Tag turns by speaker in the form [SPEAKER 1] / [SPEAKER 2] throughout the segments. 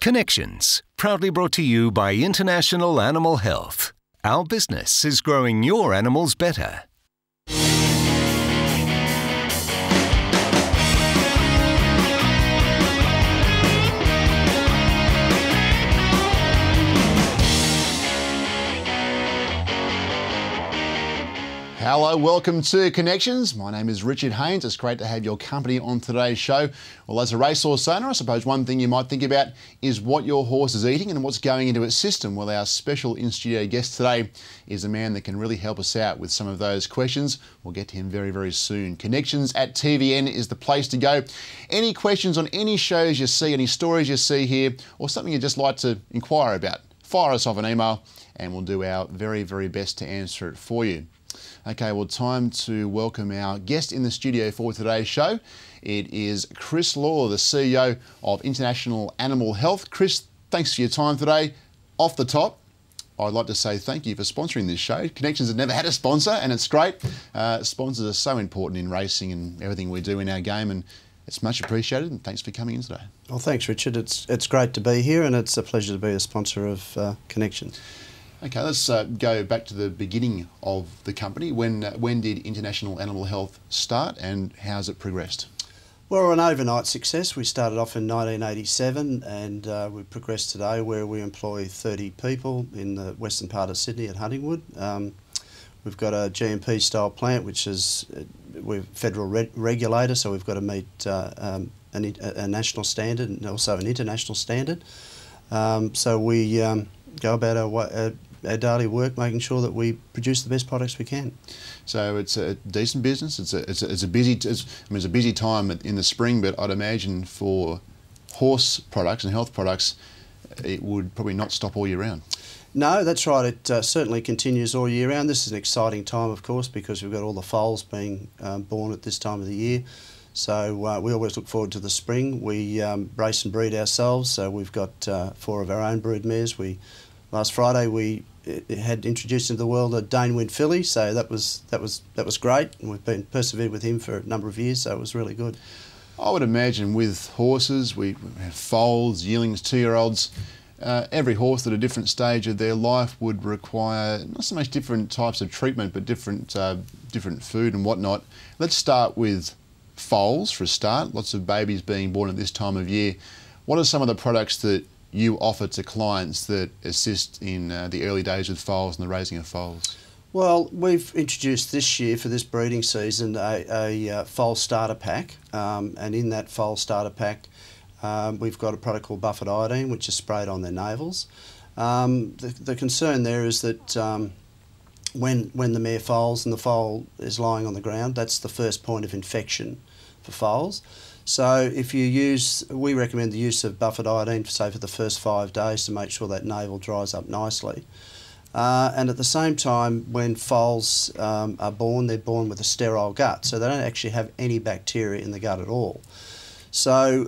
[SPEAKER 1] Connections, proudly brought to you by International Animal Health. Our business is growing your animals better.
[SPEAKER 2] Hello, welcome to Connections. My name is Richard Haynes. It's great to have your company on today's show. Well, as a racehorse owner, I suppose one thing you might think about is what your horse is eating and what's going into its system. Well, our special in-studio guest today is a man that can really help us out with some of those questions. We'll get to him very, very soon. Connections at TVN is the place to go. Any questions on any shows you see, any stories you see here, or something you'd just like to inquire about, fire us off an email and we'll do our very, very best to answer it for you. Okay, well, time to welcome our guest in the studio for today's show. It is Chris Law, the CEO of International Animal Health. Chris, thanks for your time today. Off the top, I'd like to say thank you for sponsoring this show. Connections have never had a sponsor, and it's great. Sponsors are so important in racing and everything we do in our game, and it's much appreciated, and thanks for coming in today.
[SPEAKER 3] Well, thanks, Richard. It's great to be here, and it's a pleasure to be a sponsor of Connections.
[SPEAKER 2] Okay, let's go back to the beginning of the company. When did International Animal Health start and how's it progressed?
[SPEAKER 3] Well, we're an overnight success. We started off in 1987 and we've progressed today where we employ 30 people in the western part of Sydney at Huntingwood. We've got a GMP style plant which is, we're federal regulator, so we've got to meet a national standard and also an international standard. So we go about our daily work, making sure that we produce the best products we can.
[SPEAKER 2] So it's a decent business. It's a busy time in the spring, but I'd imagine for horse products and health products, it would probably not stop all year round.
[SPEAKER 3] No, that's right. It certainly continues all year round. This is an exciting time, of course, because we've got all the foals being born at this time of the year. So we always look forward to the spring. We race and breed ourselves. So we've got 4 of our own brood mares. Last Friday we had introduced into the world a Danewind filly, so that was great, and we've been persevered with him for a number of years, so it was really good.
[SPEAKER 2] I would imagine with horses, we have foals, yearlings, 2-year-olds. Every horse at a different stage of their life would require not so much different types of treatment, but different food and whatnot. Let's start with foals for a start. Lots of babies being born at this time of year. What are some of the products that you offer to clients that assist in the early days with foals and the raising of foals?
[SPEAKER 3] Well, we've introduced this year for this breeding season a foal starter pack, and in that foal starter pack we've got a product called buffered iodine which is sprayed on their navels. The concern there is that when the mare foals and the foal is lying on the ground, that's the first point of infection for foals. So if you we recommend the use of buffered iodine, say for the first 5 days, to make sure that navel dries up nicely. And at the same time, when foals are born, they're born with a sterile gut, so they don't actually have any bacteria in the gut at all. So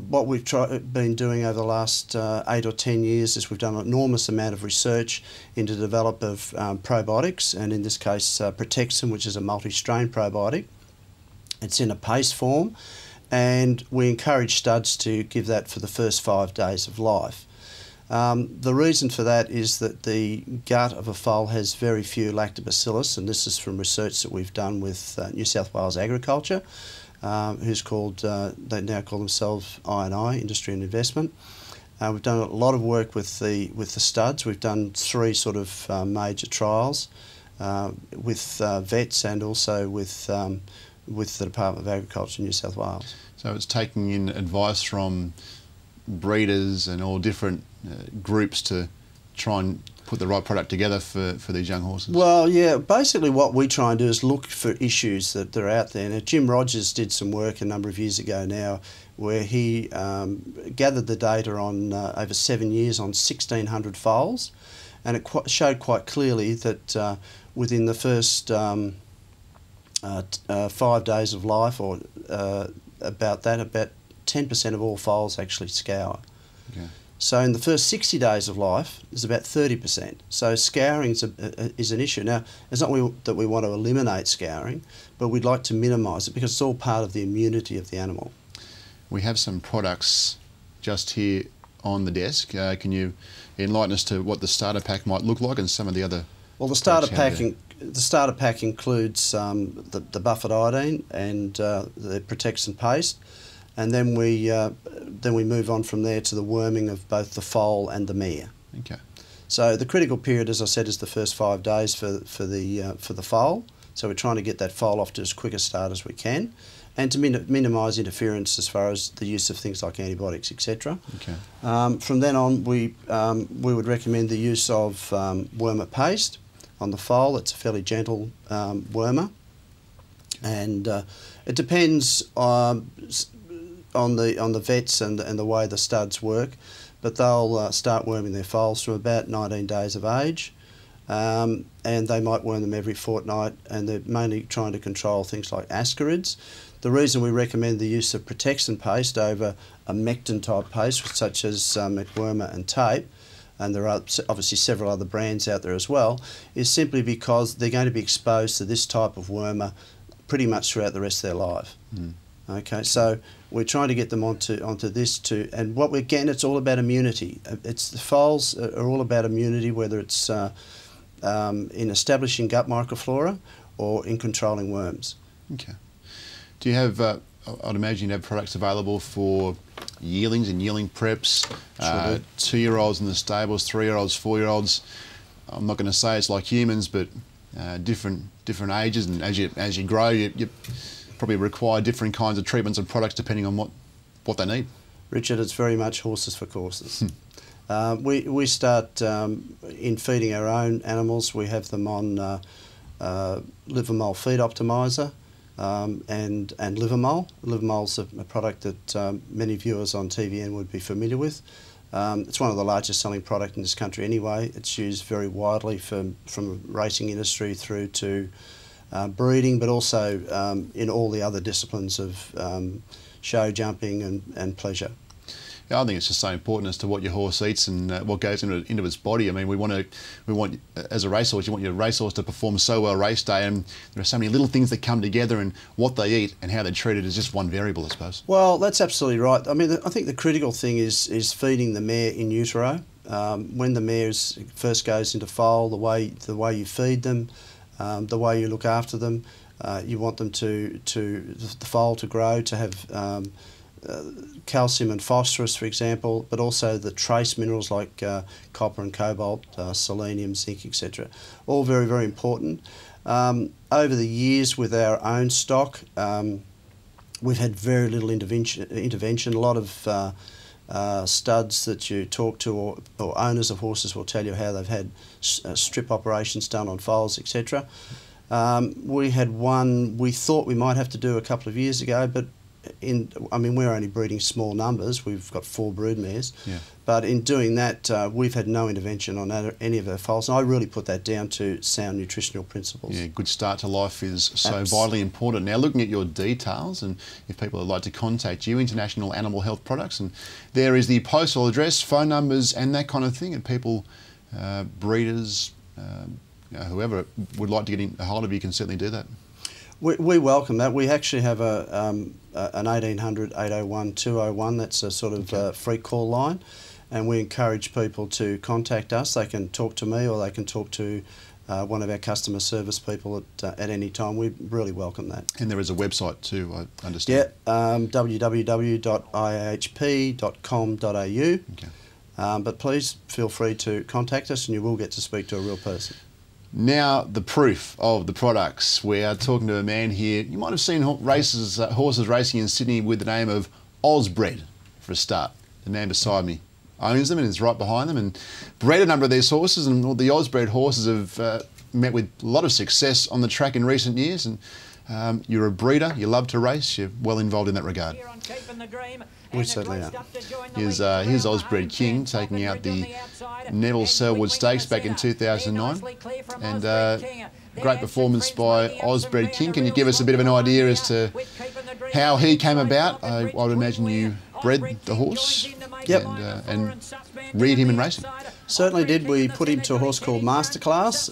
[SPEAKER 3] what we've been doing over the last 8 or 10 years is we've done an enormous amount of research into the development of probiotics, and in this case Protexin, which is a multi-strain probiotic. It's in a paste form, and we encourage studs to give that for the first 5 days of life. The reason for that is that the gut of a foal has very few lactobacillus, and this is from research that we've done with New South Wales Agriculture, who's called, they now call themselves I&I, Industry and Investment. We've done a lot of work with the studs. We've done 3 sort of major trials with vets and also with the Department of Agriculture in New South Wales.
[SPEAKER 2] So it's taking in advice from breeders and all different groups to try and put the right product together for these young horses? Well,
[SPEAKER 3] yeah, basically what we try and do is look for issues that are out there. Now, Jim Rogers did some work a number of years ago now where he gathered the data on over 7 years on 1,600 foals, and it showed quite clearly that within the first 5 days of life, or about 10% of all foals actually scour.
[SPEAKER 2] Okay.
[SPEAKER 3] So in the first 60 days of life, there's about 30%. So scouring is an issue. Now, it's not that we want to eliminate scouring, but we'd like to minimise it because it's all part of the immunity of the animal.
[SPEAKER 2] We have some products just here on the desk. Can you enlighten us to what the starter pack might look like and some of the other?
[SPEAKER 3] Well, the starter pack includes the buffered iodine and the protection paste, and then we move on from there to the worming of both the foal and the mare.
[SPEAKER 2] Okay. So
[SPEAKER 3] the critical period, as I said, is the first 5 days for the foal. So we're trying to get that foal off to as quick a start as we can, and to minimise interference as far as the use of things like antibiotics, etc.
[SPEAKER 2] Okay.
[SPEAKER 3] From then on, we would recommend the use of wormer paste on the foal. It's a fairly gentle wormer, and it depends on the vets and the way the studs work, but they'll start worming their foals from about 19 days of age. And they might worm them every fortnight, and they're mainly trying to control things like ascarids. The reason we recommend the use of protection paste over a mectin type paste, such as McWormer and Tape, and there are obviously several other brands out there as well, is simply because they're going to be exposed to this type of wormer pretty much throughout the rest of their life. Mm. Okay, so we're trying to get them onto this too, and what we're getting, it's all about immunity. The foals are all about immunity, whether it's in establishing gut microflora or in controlling worms.
[SPEAKER 2] Okay. Do you have, I'd imagine you have products available for yearlings and yearling preps, 2-year-olds in the stables, 3-year-olds, 4-year-olds. I'm not going to say it's like humans, but different ages, and as you grow, you probably require different kinds of treatments and products depending on what they need.
[SPEAKER 3] Richard, it's very much horses for courses. We start in feeding our own animals. We have them on Livermole Feed Optimizer and Livermole. Livermole's a product that many viewers on TVN would be familiar with. It's one of the largest selling products in this country anyway. It's used very widely from the racing industry through to breeding, but also in all the other disciplines of show jumping and pleasure.
[SPEAKER 2] I think it's just so important as to what your horse eats and what goes into its body. I mean, we want as a racehorse, you want your racehorse to perform so well race day, and there are so many little things that come together, and what they eat and how they're treated is just one variable, I suppose.
[SPEAKER 3] Well, that's absolutely right. I mean, I think the critical thing is feeding the mare in utero. When the mare first goes into foal, the way you feed them, the way you look after them, you want them the foal to grow, to have calcium and phosphorus, for example, but also the trace minerals like copper and cobalt, selenium, zinc, etc. All very, very important. Over the years with our own stock, we've had very little intervention. A lot of studs that you talk to or owners of horses will tell you how they've had strip operations done on foals, etc. We had one we thought we might have to do a couple of years ago, but we're only breeding small numbers. We've got 4 broodmares, but in doing that, we've had no intervention on any of our foals, and I really put that down to sound nutritional principles. Yeah,
[SPEAKER 2] good start to life is so vitally important. Now, looking at your details, and if people would like to contact you, International Animal Health Products, and there is the postal address, phone numbers, and that kind of thing, and people, breeders, whoever would like to get a hold of you can certainly do that.
[SPEAKER 3] We welcome that. We actually have an 1800 801 201. That's a sort of free call line, and we encourage people to contact us. They can talk to me, or they can talk to one of our customer service people at any time. We really welcome that.
[SPEAKER 2] And there is a website too, I understand.
[SPEAKER 3] Yeah, www.iahp.com.au.
[SPEAKER 2] Okay.
[SPEAKER 3] But please feel free to contact us, and you will get to speak to a real person.
[SPEAKER 2] Now, the proof of the products. We are talking to a man here. You might have seen horses racing in Sydney with the name of Osbred, for a start. The man beside me owns them and is right behind them, and bred a number of these horses, and the Osbred horses have met with a lot of success on the track in recent years. And you're a breeder, you love to race, you're well involved in that regard.
[SPEAKER 3] We certainly are.
[SPEAKER 2] Here's Osbred King taking out the Neville Selwood Stakes back in 2009, and great performance by Osbred King. Can you give us a bit of an idea as to how he came about? I would imagine you bred the horse.
[SPEAKER 3] Yep.
[SPEAKER 2] And reared him in racing.
[SPEAKER 3] Certainly did. We put him to a horse called Masterclass.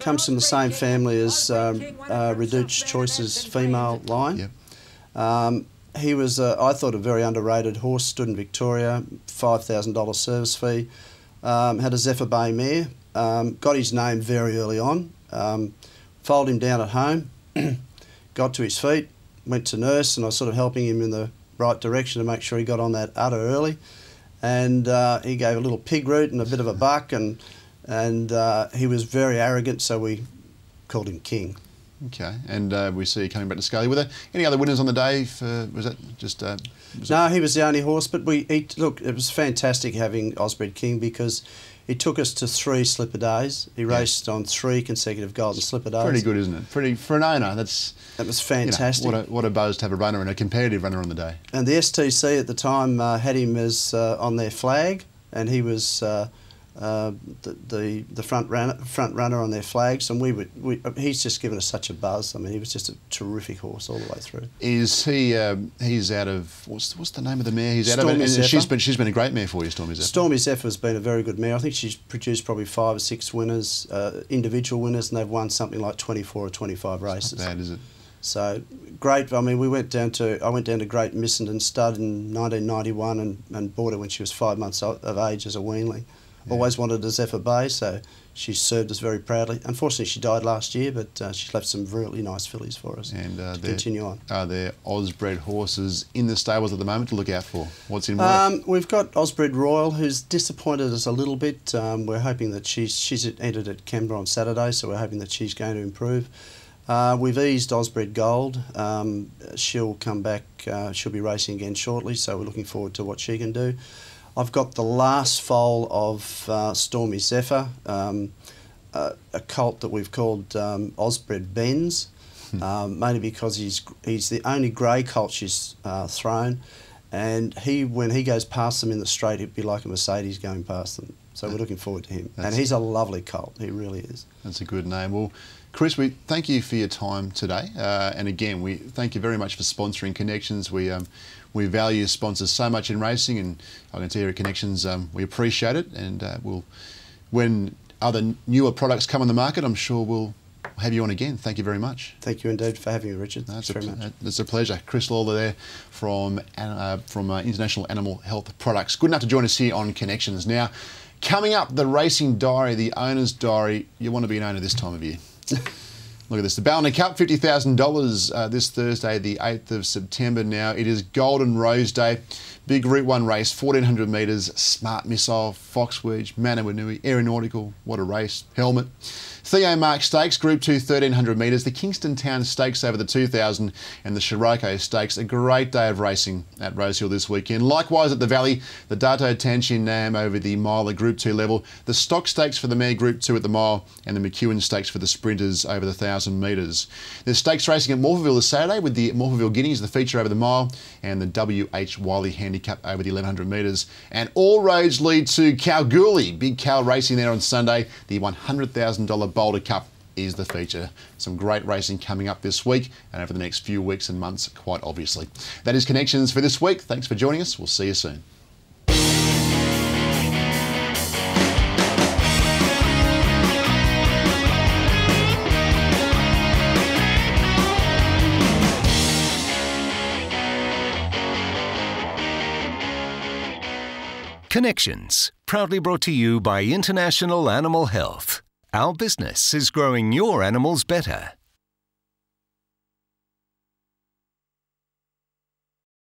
[SPEAKER 3] Comes from the same family as Reduced Choice's female line.
[SPEAKER 2] Yep.
[SPEAKER 3] He was, I thought, a very underrated horse. Stood in Victoria, $5,000 service fee. Had a Zephyr Bay mare. Got his name very early on. Foaled him down at home. Got to his feet. Went to nurse, and I was sort of helping him in the right direction to make sure he got on that udder early. And he gave a little pig root and a bit of a buck, and he was very arrogant, so we called him King.
[SPEAKER 2] Okay, and we see you coming back to Scully. Were there any other winners on the day? Was that just?
[SPEAKER 3] No, he was the only horse. But look, it was fantastic having Osbred King because he took us to 3 slipper days. He raced on 3 consecutive golden slipper days.
[SPEAKER 2] Pretty good, isn't it? Pretty for an owner. That
[SPEAKER 3] was fantastic.
[SPEAKER 2] You know, what a buzz to have a runner and a competitive runner on the day.
[SPEAKER 3] And the STC at the time had him as on their flag, and he was the front runner on their flags, and he's just given us such a buzz. I mean, he was just a terrific horse all the way through.
[SPEAKER 2] Is he? He's out of what's the name of the mare? He's
[SPEAKER 3] Stormy
[SPEAKER 2] out of.
[SPEAKER 3] Zephyr.
[SPEAKER 2] She's been a great mare for you, Stormy Zephyr.
[SPEAKER 3] Stormy Zephyr has been a very good mare. I think she's produced probably 5 or 6 winners, individual winners, and they've won something like 24 or 25 races.
[SPEAKER 2] Not bad, is it?
[SPEAKER 3] So great. I mean, I went down to Great Missenden Stud in 1991 and bought her when she was 5 months of age as a weanling. Yeah. Always wanted a Zephyr Bay, so she served us very proudly. Unfortunately, she died last year, but she's left some really nice fillies for us to continue on. Are there
[SPEAKER 2] Osbred horses in the stables at the moment to look out for? What's in work?
[SPEAKER 3] We've got Osbred Royal, who's disappointed us a little bit. We're hoping that she's entered at Canberra on Saturday, so we're hoping that she's going to improve. We've eased Osbred Gold. She'll come back. She'll be racing again shortly, so we're looking forward to what she can do. I've got the last foal of Stormy Zephyr, a colt that we've called Osbred Benz, mainly because he's the only grey colt she's thrown, and when he goes past them in the straight, it'd be like a Mercedes going past them. So we're looking forward to him. And he's a lovely colt, he really is.
[SPEAKER 2] That's a good name. Well, Chris, we thank you for your time today. And again, we thank you very much for sponsoring Connections. We value sponsors so much in racing, and I can tell you at Connections, we appreciate it. And when other newer products come on the market, I'm sure we'll have you on again. Thank you very much.
[SPEAKER 3] Thank you indeed for having me, Richard.
[SPEAKER 2] No,
[SPEAKER 3] very much.
[SPEAKER 2] It's a pleasure. Chris Lawler there from International Animal Health Products. Good enough to join us here on Connections. Now, coming up, the Racing Diary, the Owner's Diary. You want to be an owner this time of year. Look at this. The Ballina Cup, $50,000 this Thursday, the 8th of September now. It is Golden Rose Day. Big Route 1 race, 1,400 metres, Smart Missile, Foxwedge, Manawanui, Aeronautical, what a race, Helmet. Theo Mark Stakes, Group 2, 1,300 metres, the Kingston Town Stakes over the 2,000 and the Shiroko Stakes. A great day of racing at Rosehill this weekend. Likewise at the Valley, the Dato Tanshin Nam over the mile at Group 2 level, the Stock Stakes for the mare Group 2 at the mile, and the McEwen Stakes for the sprinters over the 1,000 metres. There's stakes racing at Morphettville this Saturday with the Morphettville Guineas, the feature over the mile, and the W.H. Wiley Handicap over the 1,100 metres. And all roads lead to Kalgoorlie. Big Cal racing there on Sunday. The $100,000 Boulder Cup is the feature. Some great racing coming up this week and over the next few weeks and months, quite obviously. That is Connections for this week. Thanks for joining us. We'll see you soon.
[SPEAKER 1] Connections, proudly brought to you by International Animal Health. Our business is growing your animals better.